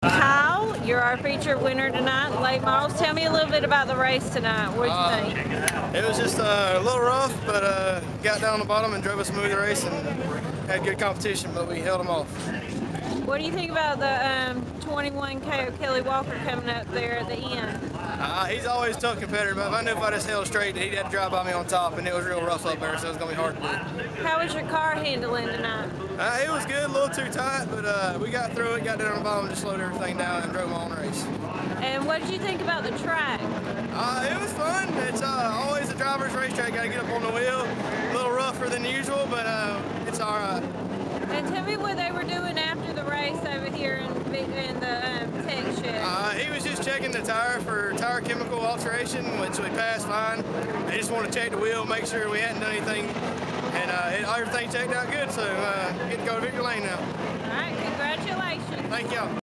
Kyle, you're our featured winner tonight in late models. Tell me a little bit about the race tonight. What did you think? It was just a little rough, but got down the bottom and drove a smooth race and had good competition, but we held them off. What do you think about the 21K of Kelly Walker coming up there at the end? He's always a tough competitor, but I knew if I just held straight, he'd have to drive by me on top, and it was real rough up there, so it was going to be hard to do. How was your car handling tonight? It was good, a little too tight, but we got through it, got down on the bottom, just slowed everything down, and drove my own race. And what did you think about the track? It was fun. It's always a driver's racetrack. Got to get up on the wheel. A little rougher than usual, but it's all right. And tell me what they were doing after the race over here in the tech shed. He was just checking the tire for tire chemical alteration, which we passed fine. They just want to check the wheel, make sure we hadn't done anything, and everything checked out good. So get to go to Victory Lane now. All right, congratulations. Thank y'all.